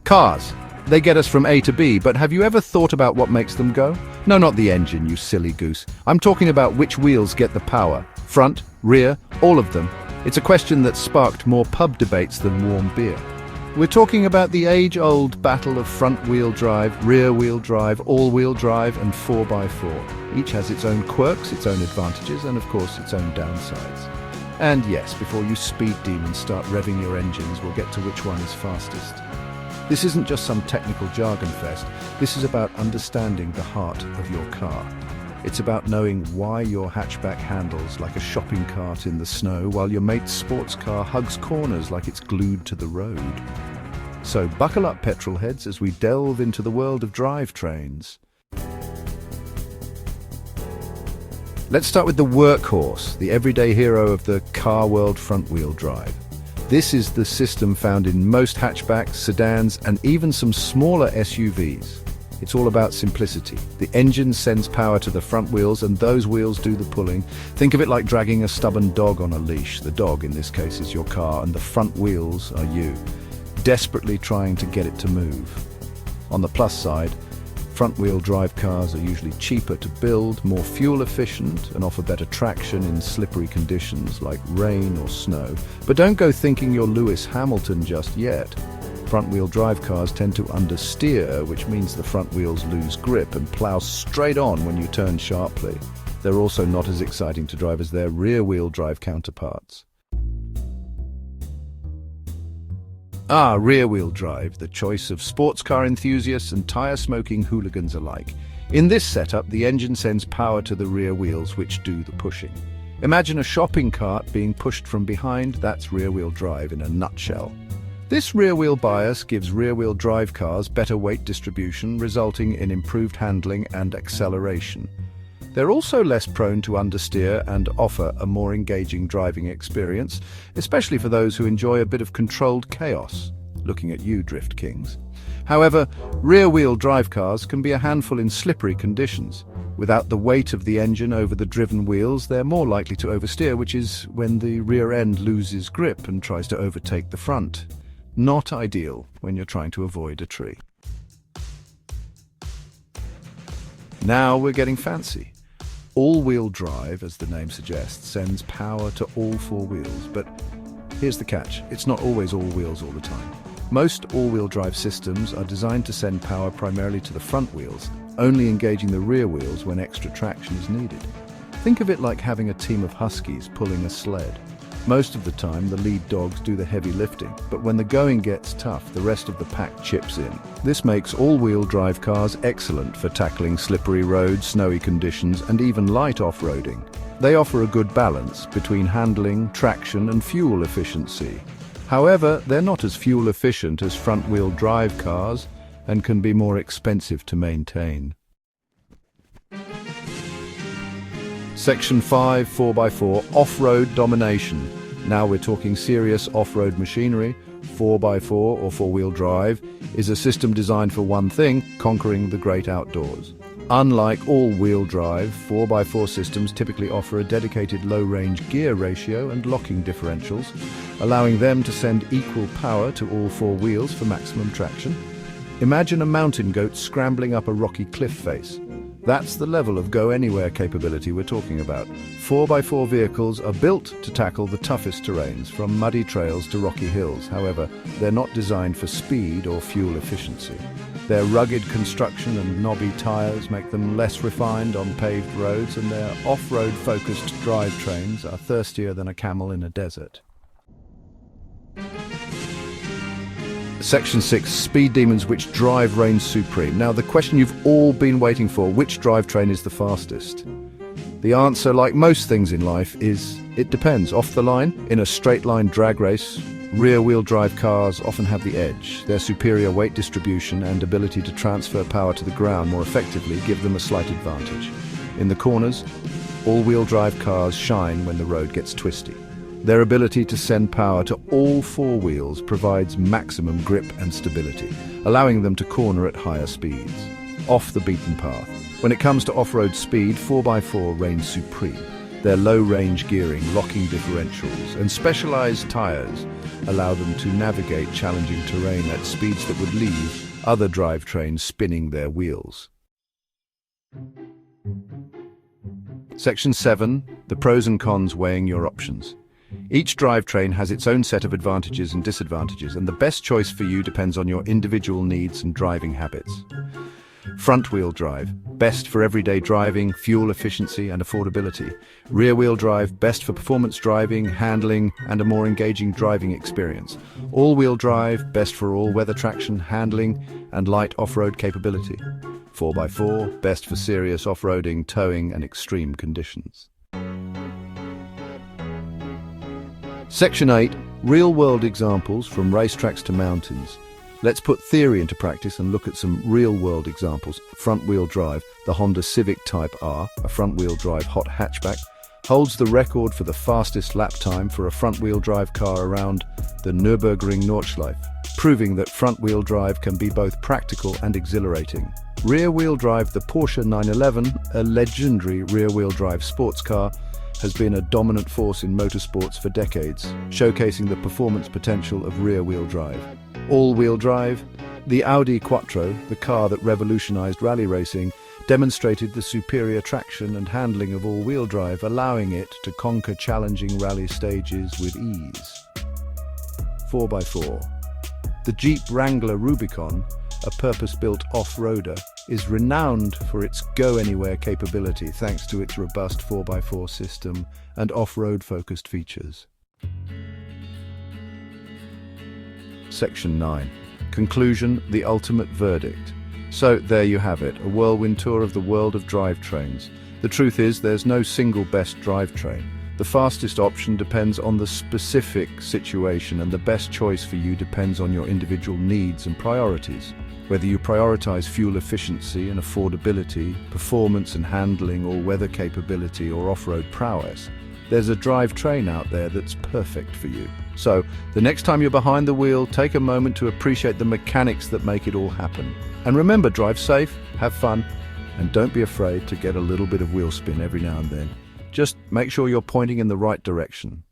Cars. They get us from A to B, but have you ever thought about what makes them go? No, not the engine, you silly goose. I'm talking about which wheels get the power. Front, rear, all of them. It's a question that sparked more pub debates than warm beer. We're talking about the age-old battle of front-wheel drive, rear-wheel drive, all-wheel drive, and 4x4. Each has its own quirks, its own advantages, and of course its own downsides. And yes, before you speed demons start revving your engines, we'll get to which one is fastest. This isn't just some technical jargon fest. This is about understanding the heart of your car. It's about knowing why your hatchback handles like a shopping cart in the snow while your mate's sports car hugs corners like it's glued to the road. So buckle up, petrol heads, as we delve into the world of drivetrains. Let's start with the workhorse, the everyday hero of the car world, front-wheel drive. This is the system found in most hatchbacks, sedans, and even some smaller SUVs. It's all about simplicity. The engine sends power to the front wheels, and those wheels do the pulling. Think of it like dragging a stubborn dog on a leash. The dog, in this case, is your car, and the front wheels are you, desperately trying to get it to move. On the plus side, front-wheel drive cars are usually cheaper to build, more fuel efficient, and offer better traction in slippery conditions like rain or snow. But don't go thinking you're Lewis Hamilton just yet. Front-wheel drive cars tend to understeer, which means the front wheels lose grip and plow straight on when you turn sharply. They're also not as exciting to drive as their rear-wheel drive counterparts. Rear-wheel drive, the choice of sports car enthusiasts and tire-smoking hooligans alike. In this setup, the engine sends power to the rear wheels, which do the pushing. Imagine a shopping cart being pushed from behind. That's rear-wheel drive in a nutshell. This rear-wheel bias gives rear-wheel drive cars better weight distribution, resulting in improved handling and acceleration. They're also less prone to understeer and offer a more engaging driving experience, especially for those who enjoy a bit of controlled chaos. Looking at you, Drift Kings. However, rear-wheel drive cars can be a handful in slippery conditions. Without the weight of the engine over the driven wheels, they're more likely to oversteer, which is when the rear end loses grip and tries to overtake the front. Not ideal when you're trying to avoid a tree. Now we're getting fancy. All-wheel drive, as the name suggests, sends power to all four wheels, but here's the catch. It's not always all wheels all the time. Most all-wheel drive systems are designed to send power primarily to the front wheels, only engaging the rear wheels when extra traction is needed. Think of it like having a team of huskies pulling a sled. Most of the time, the lead dogs do the heavy lifting, but when the going gets tough, the rest of the pack chips in. This makes all-wheel drive cars excellent for tackling slippery roads, snowy conditions, and even light off-roading. They offer a good balance between handling, traction, and fuel efficiency. However, they're not as fuel efficient as front-wheel drive cars and can be more expensive to maintain. Section 5, 4x4, off-road domination. Now we're talking serious off-road machinery. 4x4 or four-wheel drive is a system designed for one thing: conquering the great outdoors. Unlike all-wheel drive, 4x4 systems typically offer a dedicated low-range gear ratio and locking differentials, allowing them to send equal power to all four wheels for maximum traction. Imagine a mountain goat scrambling up a rocky cliff face. That's the level of go-anywhere capability we're talking about. 4x4 vehicles are built to tackle the toughest terrains, from muddy trails to rocky hills. However, they're not designed for speed or fuel efficiency. Their rugged construction and knobby tires make them less refined on paved roads, and their off-road focused drivetrains are thirstier than a camel in a desert. Section 6, Speed Demons, which drive reigns supreme. Now, the question you've all been waiting for: which drivetrain is the fastest? The answer, like most things in life, is it depends. Off the line, in a straight-line drag race, rear-wheel drive cars often have the edge. Their superior weight distribution and ability to transfer power to the ground more effectively give them a slight advantage. In the corners, all-wheel drive cars shine when the road gets twisty. Their ability to send power to all four wheels provides maximum grip and stability, allowing them to corner at higher speeds. Off the beaten path. When it comes to off-road speed, 4x4 reigns supreme. Their low-range gearing, locking differentials, and specialized tires allow them to navigate challenging terrain at speeds that would leave other drivetrains spinning their wheels. Section 7. The pros and cons weighing your options. Each drivetrain has its own set of advantages and disadvantages, and the best choice for you depends on your individual needs and driving habits. Front-wheel drive, best for everyday driving, fuel efficiency and affordability. Rear-wheel drive, best for performance driving, handling and a more engaging driving experience. All-wheel drive, best for all-weather traction, handling and light off-road capability. 4x4, best for serious off-roading, towing and extreme conditions. Section 8. Real-world examples from racetracks to mountains. Let's put theory into practice and look at some real-world examples. Front-wheel drive. The Honda Civic Type R, a front-wheel drive hot hatchback, holds the record for the fastest lap time for a front-wheel drive car around the Nürburgring Nordschleife, proving that front-wheel drive can be both practical and exhilarating. Rear-wheel drive. The Porsche 911, a legendary rear-wheel drive sports car, has been a dominant force in motorsports for decades, showcasing the performance potential of rear-wheel drive. All-wheel drive. The Audi Quattro, the car that revolutionized rally racing, demonstrated the superior traction and handling of all-wheel drive, allowing it to conquer challenging rally stages with ease. 4x4. The Jeep Wrangler Rubicon, a purpose-built off-roader, is renowned for its go-anywhere capability thanks to its robust 4x4 system and off-road-focused features. Section 9. Conclusion, the ultimate verdict. So there you have it, a whirlwind tour of the world of drivetrains. The truth is, there's no single best drivetrain. The fastest option depends on the specific situation, and the best choice for you depends on your individual needs and priorities. Whether you prioritize fuel efficiency and affordability, performance and handling, or weather capability or off-road prowess, there's a drivetrain out there that's perfect for you. So, the next time you're behind the wheel, take a moment to appreciate the mechanics that make it all happen. And remember, drive safe, have fun, and don't be afraid to get a little bit of wheel spin every now and then. Just make sure you're pointing in the right direction.